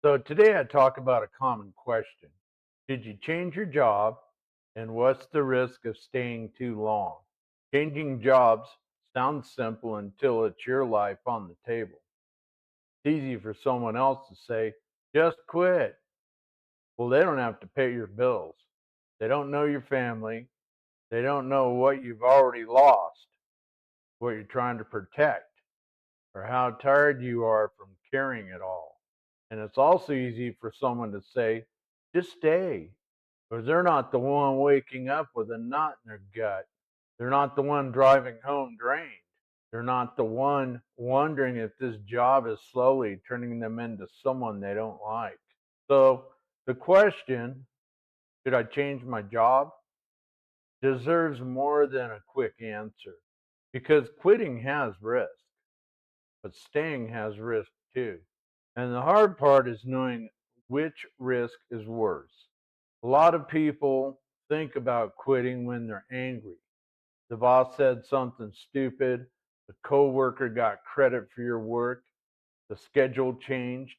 So today I talk about a common question. Did you change your job? And what's the risk of staying too long? Changing jobs sounds simple until it's your life on the table. It's easy for someone else to say, just quit. Well, they don't have to pay your bills. They don't know your family. They don't know what you've already lost, what you're trying to protect, or how tired you are from carrying it all. And it's also easy for someone to say, just stay, because they're not the one waking up with a knot in their gut. They're not the one driving home drained. They're not the one wondering if this job is slowly turning them into someone they don't like. So the question, should I change my job, deserves more than a quick answer. Because quitting has risk, but staying has risk too. And the hard part is knowing which risk is worse. A lot of people think about quitting when they're angry. The boss said something stupid, the coworker got credit for your work, the schedule changed,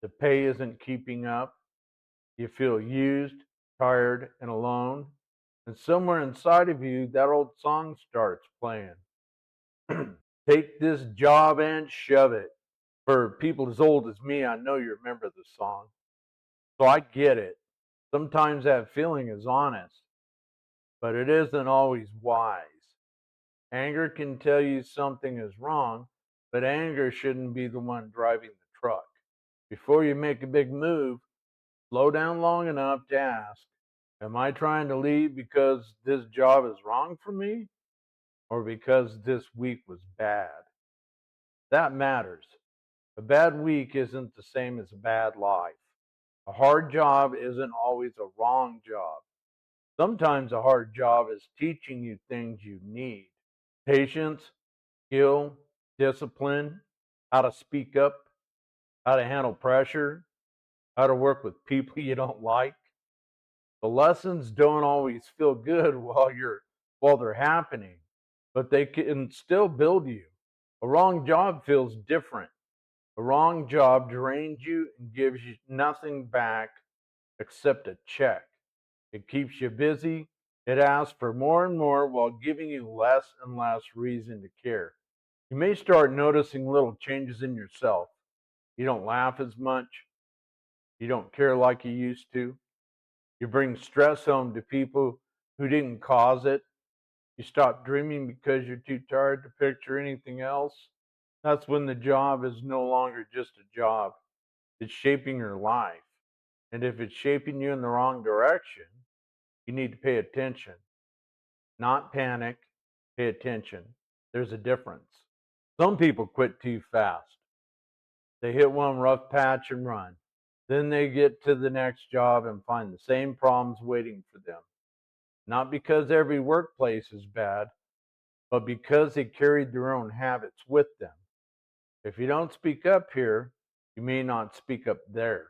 the pay isn't keeping up, you feel used, tired, and alone. And somewhere inside of you, that old song starts playing. Take this job and shove it. For people as old as me, I know you remember the song. So I get it. Sometimes that feeling is honest, but it isn't always wise. Anger can tell you something is wrong, but anger shouldn't be the one driving the truck. Before you make a big move, slow down long enough to ask, am I trying to leave because this job is wrong for me or because this week was bad? That matters. A bad week isn't the same as a bad life. A hard job isn't always a wrong job. Sometimes a hard job is teaching you things you need: patience, skill, discipline, how to speak up, how to handle pressure, how to work with people you don't like. The lessons don't always feel good while they're happening, but they can still build you. A wrong job feels different. A wrong job drains you and gives you nothing back except a check. It keeps you busy. It asks for more and more while giving you less and less reason to care. You may start noticing little changes in yourself. You don't laugh as much. You don't care like you used to. You bring stress home to people who didn't cause it. You stop dreaming because you're too tired to picture anything else. That's when the job is no longer just a job. It's shaping your life. And if it's shaping you in the wrong direction, you need to pay attention, not panic. Pay attention. There's a difference. Some people quit too fast. They hit one rough patch and run. Then they get to the next job and find the same problems waiting for them. Not because every workplace is bad, but because they carried their own habits with them. If you don't speak up here, you may not speak up there.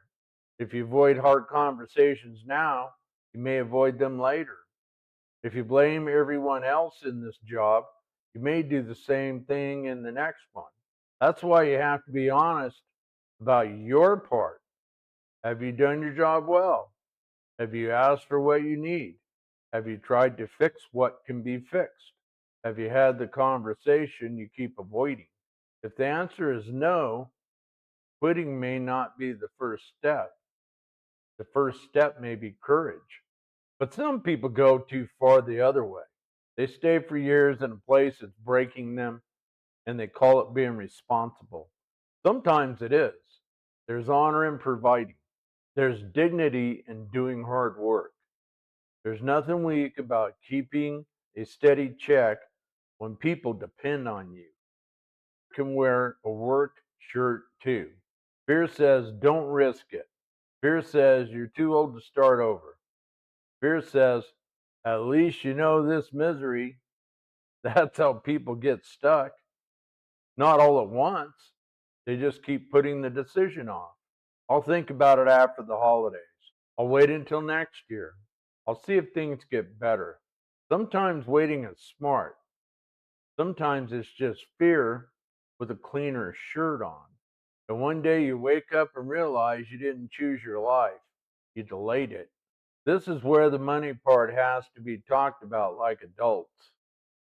If you avoid hard conversations now, you may avoid them later. If you blame everyone else in this job, you may do the same thing in the next one. That's why you have to be honest about your part. Have you done your job well? Have you asked for what you need? Have you tried to fix what can be fixed? Have you had the conversation you keep avoiding? If the answer is no, quitting may not be the first step. The first step may be courage. But some people go too far the other way. They stay for years in a place that's breaking them and they call it being responsible. Sometimes it is. There's honor in providing, there's dignity in doing hard work. There's nothing weak about keeping a steady check when people depend on you. You can wear a work shirt too. Fear says don't risk it. Fear says you're too old to start over. Fear says at least you know this misery. That's how people get stuck. Not all at once. They just keep putting the decision off. I'll think about it after the holidays. I'll wait until next year. I'll see if things get better. Sometimes waiting is smart. Sometimes it's just fear with a cleaner shirt on. And one day you wake up and realize you didn't choose your life, you delayed it. This is where the money part has to be talked about like adults.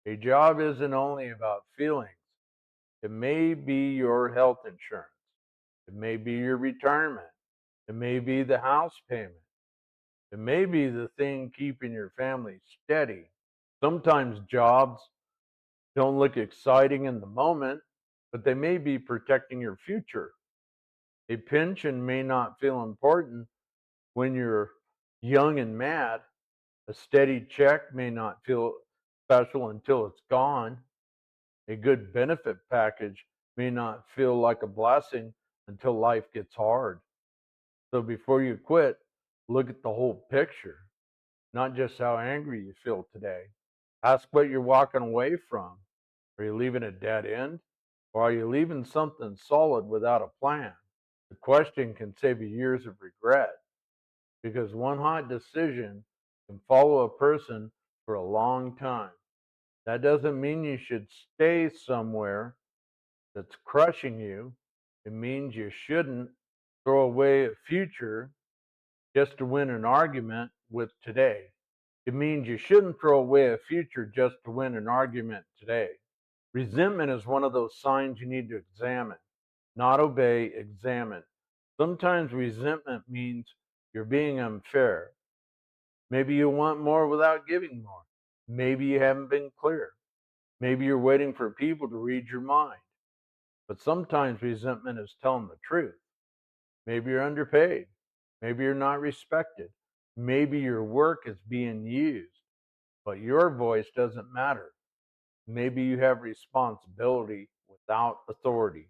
A job isn't only about feelings, it may be your health insurance, it may be your retirement, it may be the house payment, it may be the thing keeping your family steady. Sometimes jobs don't look exciting in the moment, but they may be protecting your future. A pension may not feel important when you're young and mad. A steady check may not feel special until it's gone. A good benefit package may not feel like a blessing until life gets hard. So before you quit, look at the whole picture, not just how angry you feel today. Ask what you're walking away from. Are you leaving a dead end? Or are you leaving something solid without a plan? The question can save you years of regret because one hot decision can follow a person for a long time. That doesn't mean you should stay somewhere that's crushing you. It means you shouldn't throw away a future just to win an argument with today. It means you shouldn't throw away a future just to win an argument today. Resentment is one of those signs you need to examine, not obey, examine. Sometimes resentment means you're being unfair. Maybe you want more without giving more. Maybe you haven't been clear. Maybe you're waiting for people to read your mind. But sometimes resentment is telling the truth. Maybe you're underpaid. Maybe you're not respected. Maybe your work is being used, but your voice doesn't matter. Maybe you have responsibility without authority.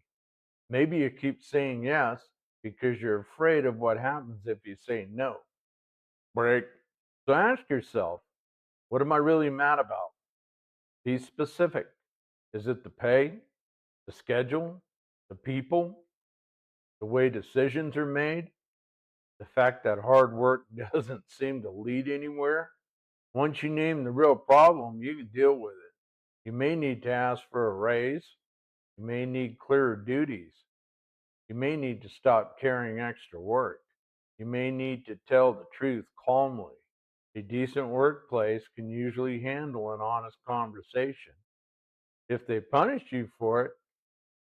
Maybe you keep saying yes because you're afraid of what happens if you say no. Break. So ask yourself, what am I really mad about? Be specific. Is it the pay, the schedule, the people, the way decisions are made, the fact that hard work doesn't seem to lead anywhere? Once you name the real problem, you can deal with it. You may need to ask for a raise. You may need clearer duties. You may need to stop carrying extra work. You may need to tell the truth calmly. A decent workplace can usually handle an honest conversation. If they punish you for it,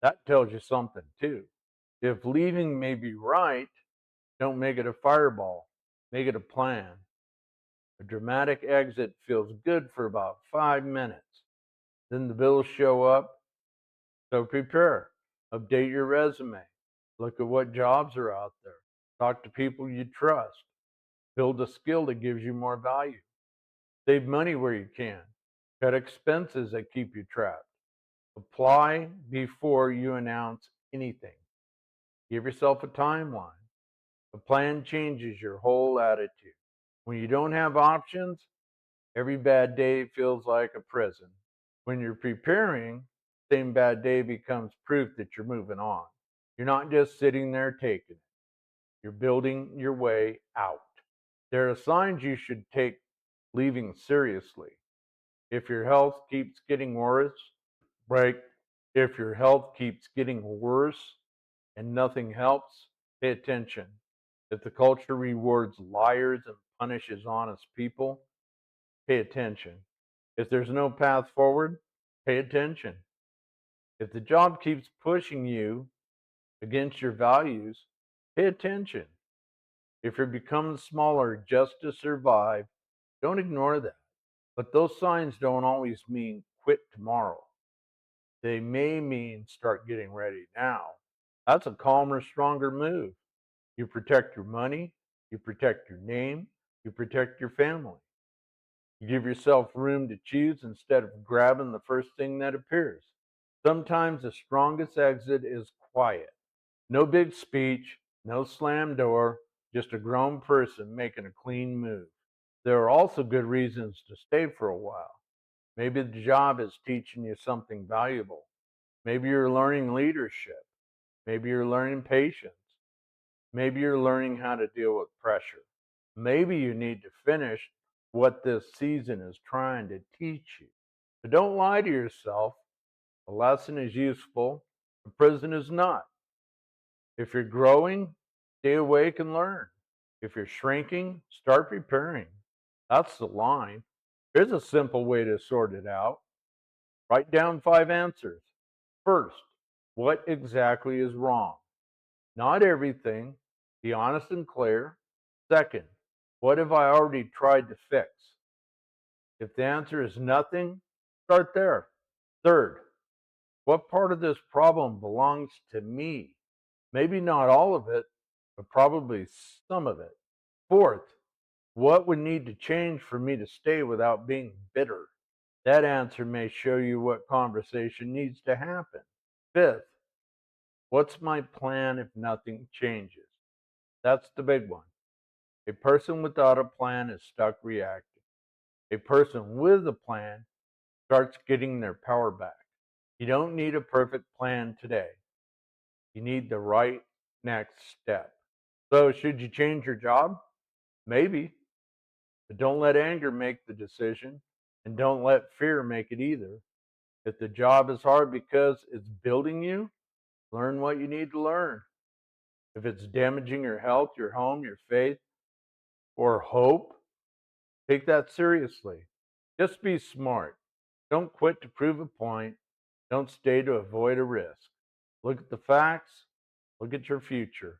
that tells you something too. If leaving may be right, don't make it a fireball. Make it a plan. A dramatic exit feels good for about 5 minutes. Then the bills show up, so prepare. Update your resume. Look at what jobs are out there. Talk to people you trust. Build a skill that gives you more value. Save money where you can. Cut expenses that keep you trapped. Apply before you announce anything. Give yourself a timeline. A plan changes your whole attitude. When you don't have options, every bad day feels like a prison. When you're preparing, same bad day becomes proof that you're moving on. You're not just sitting there taking it. You're building your way out. There are signs you should take leaving seriously. If your health keeps getting worse, break. If your health keeps getting worse and nothing helps, pay attention. If the culture rewards liars and punishes honest people, pay attention. If there's no path forward, pay attention. If the job keeps pushing you against your values, pay attention. If you're becoming smaller just to survive, don't ignore that. But those signs don't always mean quit tomorrow. They may mean start getting ready now. That's a calmer, stronger move. You protect your money, you protect your name, you protect your family. You give yourself room to choose instead of grabbing the first thing that appears. Sometimes the strongest exit is quiet. No big speech, no slam door, just a grown person making a clean move. There are also good reasons to stay for a while. Maybe the job is teaching you something valuable. Maybe you're learning leadership. Maybe you're learning patience. Maybe you're learning how to deal with pressure. Maybe you need to finish what this season is trying to teach you. But don't lie to yourself. A lesson is useful, a prison is not. If you're growing, stay awake and learn. If you're shrinking, start preparing. That's the line. Here's a simple way to sort it out. Write down 5 answers. First, what exactly is wrong? Not everything. Be honest and clear. Second, what have I already tried to fix? If the answer is nothing, start there. Third, what part of this problem belongs to me? Maybe not all of it, but probably some of it. Fourth, what would need to change for me to stay without being bitter? That answer may show you what conversation needs to happen. Fifth, what's my plan if nothing changes? That's the big one. A person without a plan is stuck reacting. A person with a plan starts getting their power back. You don't need a perfect plan today. You need the right next step. So, should you change your job? Maybe, but don't let anger make the decision and don't let fear make it either. If the job is hard because it's building you, learn what you need to learn. If it's damaging your health, your home, your faith, or hope, take that seriously. Just be smart. Don't quit to prove a point. Don't stay to avoid a risk. Look at the facts. Look at your future.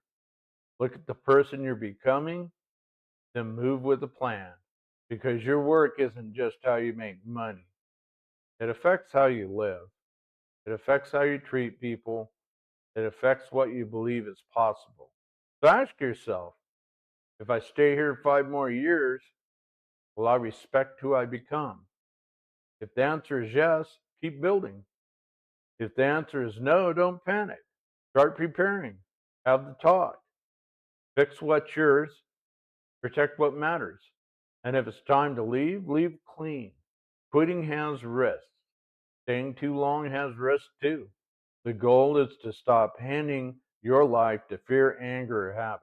Look at the person you're becoming. Then move with a plan. Because your work isn't just how you make money, it affects how you live, it affects how you treat people, it affects what you believe is possible. So ask yourself, if I stay here 5 more years, will I respect who I become? If the answer is yes, keep building. If the answer is no, don't panic. Start preparing. Have the talk. Fix what's yours. Protect what matters. And if it's time to leave, leave clean. Quitting has risks. Staying too long has risks too. The goal is to stop handing your life to fear, anger, or habit.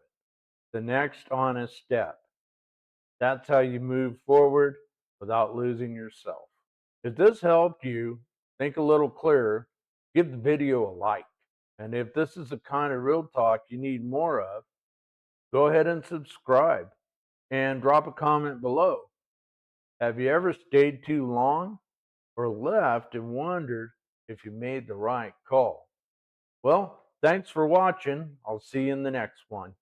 The next honest step. That's how you move forward without losing yourself. If this helped you think a little clearer, give the video a like. And if this is the kind of real talk you need more of, go ahead and subscribe and drop a comment below. Have you ever stayed too long or left and wondered if you made the right call? Well, thanks for watching. I'll see you in the next one.